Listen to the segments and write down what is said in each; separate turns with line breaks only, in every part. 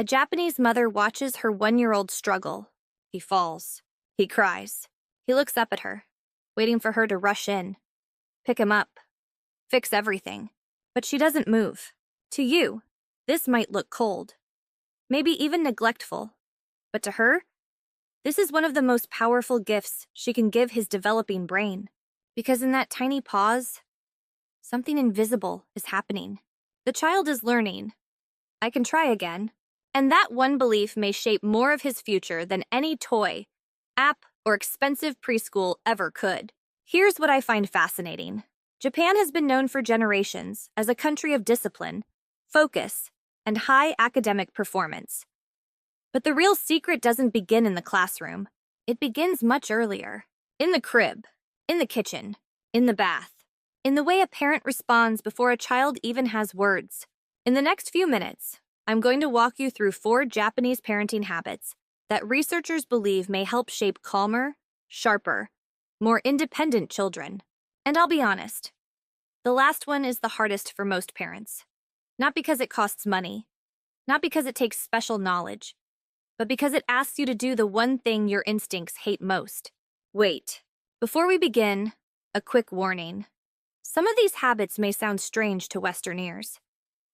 A Japanese mother watches her 1-year-old struggle. He falls. He cries. He looks up at her, waiting for her to rush in, pick him up, fix everything. But she doesn't move. To you, this might look cold, maybe even neglectful. But to her, this is one of the most powerful gifts she can give his developing brain. Because in that tiny pause, something invisible is happening. The child is learning, I can try again. And that one belief may shape more of his future than any toy, app, or expensive preschool ever could. Here's what I find fascinating. Japan has been known for generations as a country of discipline, focus, and high academic performance. But the real secret doesn't begin in the classroom. It begins much earlier. In the crib, in the kitchen, in the bath, in the way a parent responds before a child even has words. In the next few minutes, I'm going to walk you through 4 Japanese parenting habits that researchers believe may help shape calmer, sharper, more independent children. And I'll be honest, the last one is the hardest for most parents. Not because it costs money, not because it takes special knowledge, but because it asks you to do the one thing your instincts hate most. Wait, before we begin, a quick warning. Some of these habits may sound strange to Western ears.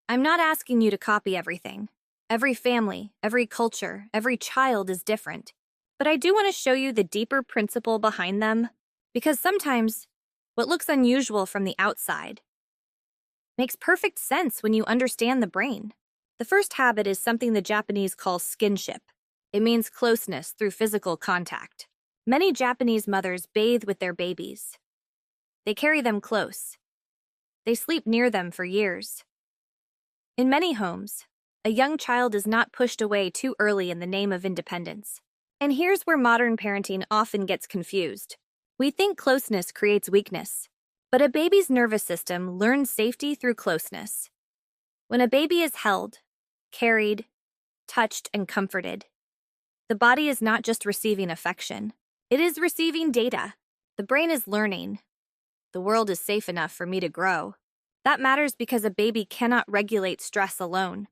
I'm not asking you to copy everything. Every family, every culture, every child is different. But I do want to show you the deeper principle behind them, because sometimes what looks unusual from the outside makes perfect sense when you understand the brain. The first habit is something the Japanese call skinship. It means closeness through physical contact. Many Japanese mothers bathe with their babies. They carry them close. They sleep near them for years. In many homes, a young child is not pushed away too early in the name of independence. And here's where modern parenting often gets confused. We think closeness creates weakness, but a baby's nervous system learns safety through closeness. When a baby is held, carried, touched, and comforted, the body is not just receiving affection, it is receiving data. The brain is learning. The world is safe enough for me to grow. That matters because a baby cannot regulate stress alone.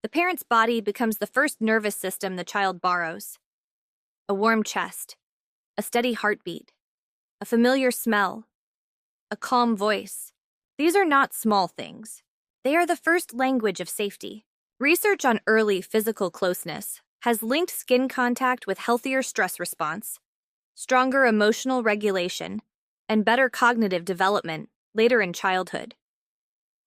The parent's body becomes the first nervous system the child borrows. A warm chest, a steady heartbeat, a familiar smell, a calm voice. These are not small things. They are the first language of safety. Research on early physical closeness has linked skin contact with healthier stress response, stronger emotional regulation, and better cognitive development later in childhood.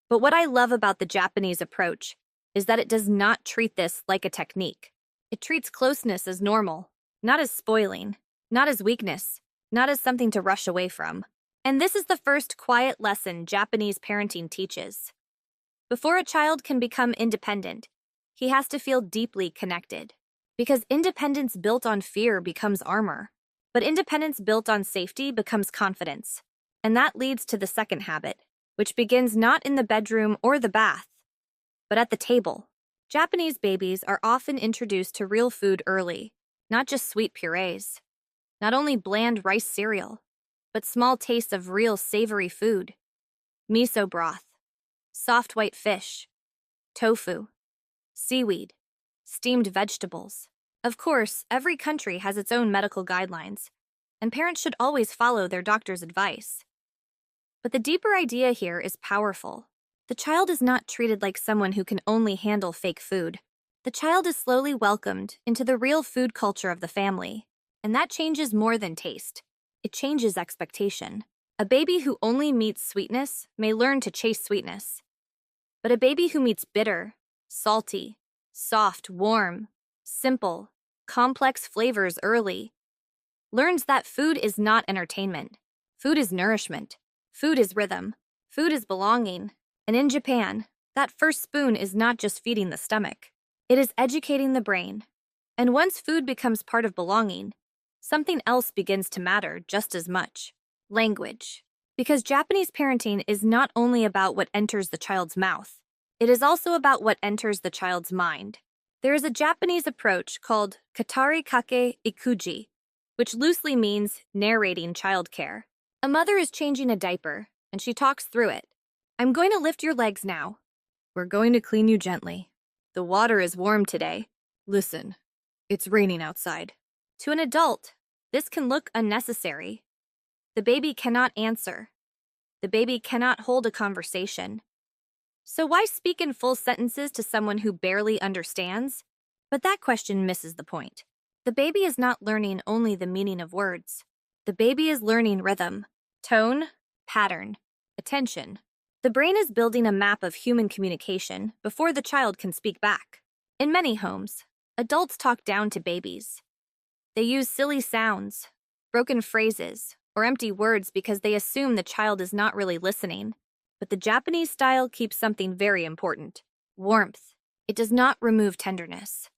But what I love about the Japanese approach is that it does not treat this like a technique. It treats closeness as normal, not as spoiling, not as weakness, not as something to rush away from. And this is the first quiet lesson Japanese parenting teaches. Before a child can become independent, he has to feel deeply connected. Because independence built on fear becomes armor, but independence built on safety becomes confidence. And that leads to the second habit, which begins not in the bedroom or the bath, but at the table. Japanese babies are often introduced to real food early, not just sweet purees, not only bland rice cereal, but small tastes of real savory food. Miso broth, soft white fish, tofu, seaweed, steamed vegetables. Of course, every country has its own medical guidelines, and parents should always follow their doctor's advice. But the deeper idea here is powerful. The child is not treated like someone who can only handle fake food. The child is slowly welcomed into the real food culture of the family, and that changes more than taste. It changes expectation. A baby who only meets sweetness may learn to chase sweetness. But a baby who meets bitter, salty, soft, warm, simple, complex flavors early learns that food is not entertainment. Food is nourishment. Food is rhythm. Food is belonging. And in Japan, that first spoon is not just feeding the stomach. It is educating the brain. And once food becomes part of belonging, something else begins to matter just as much. Language. Because Japanese parenting is not only about what enters the child's mouth, it is also about what enters the child's mind. There is a Japanese approach called katari kake ikuji, which loosely means narrating childcare. A mother is changing a diaper, and she talks through it. I'm going to lift your legs now. We're going to clean you gently. The water is warm today. Listen, it's raining outside. To an adult, this can look unnecessary. The baby cannot answer. The baby cannot hold a conversation. So why speak in full sentences to someone who barely understands? But that question misses the point. The baby is not learning only the meaning of words. The baby is learning rhythm, tone, pattern, attention. The brain is building a map of human communication before the child can speak back. In many homes, adults talk down to babies. They use silly sounds, broken phrases, or empty words because they assume the child is not really listening. But the Japanese style keeps something very important: warmth. It does not remove tenderness.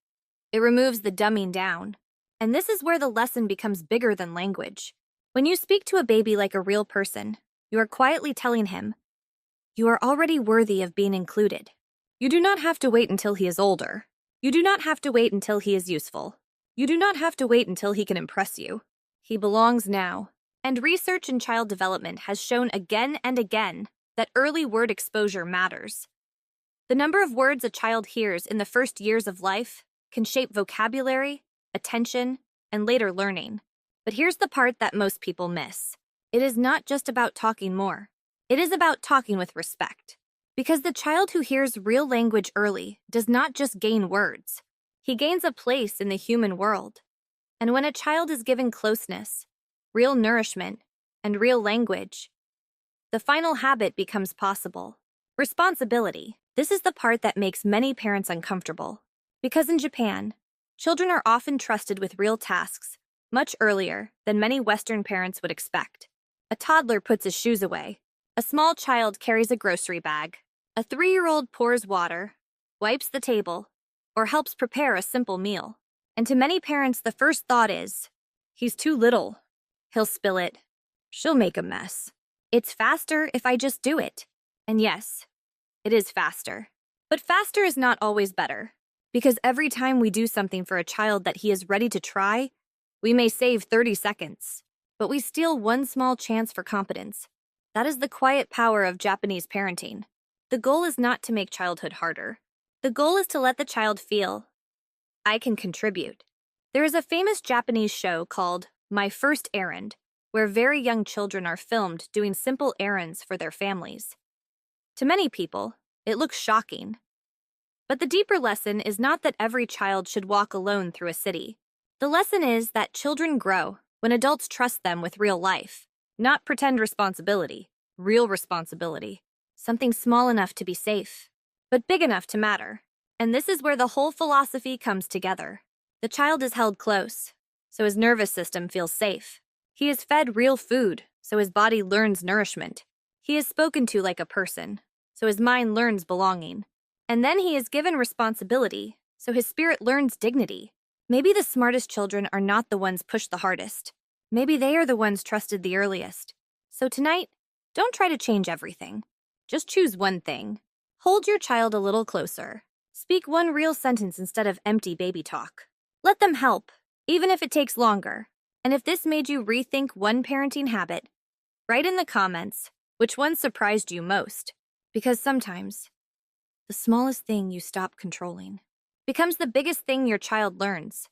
It removes the dumbing down. And this is where the lesson becomes bigger than language. When you speak to a baby like a real person, you are quietly telling him, you are already worthy of being included. You do not have to wait until he is older. You do not have to wait until he is useful. You do not have to wait until he can impress you. He belongs now. And research in child development has shown again and again that early word exposure matters. The number of words a child hears in the first years of life can shape vocabulary, attention, and later learning. But here's the part that most people miss. It is not just about talking more. It is about talking with respect. Because the child who hears real language early does not just gain words. He gains a place in the human world. And when a child is given closeness, real nourishment, and real language, the final habit becomes possible. Responsibility. This is the part that makes many parents uncomfortable. Because in Japan, children are often trusted with real tasks much earlier than many Western parents would expect. A toddler puts his shoes away. A small child carries a grocery bag. A 3-year-old pours water, wipes the table, or helps prepare a simple meal. And to many parents, the first thought is, he's too little. He'll spill it. She'll make a mess. It's faster if I just do it. And yes, it is faster. But faster is not always better. Because every time we do something for a child that he is ready to try, we may save 30 seconds. But we steal one small chance for competence. That is the quiet power of Japanese parenting. The goal is not to make childhood harder. The goal is to let the child feel, I can contribute. There is a famous Japanese show called My First Errand, where very young children are filmed doing simple errands for their families. To many people, it looks shocking. But the deeper lesson is not that every child should walk alone through a city. The lesson is that children grow when adults trust them with real life, not pretend responsibility, real responsibility. Something small enough to be safe, but big enough to matter. And this is where the whole philosophy comes together. The child is held close, so his nervous system feels safe. He is fed real food, so his body learns nourishment. He is spoken to like a person, so his mind learns belonging. And then he is given responsibility, so his spirit learns dignity. Maybe the smartest children are not the ones pushed the hardest. Maybe they are the ones trusted the earliest. So tonight, don't try to change everything. Just choose one thing. Hold your child a little closer. Speak one real sentence instead of empty baby talk. Let them help, even if it takes longer. And if this made you rethink one parenting habit, write in the comments which one surprised you most. Because sometimes, the smallest thing you stop controlling becomes the biggest thing your child learns.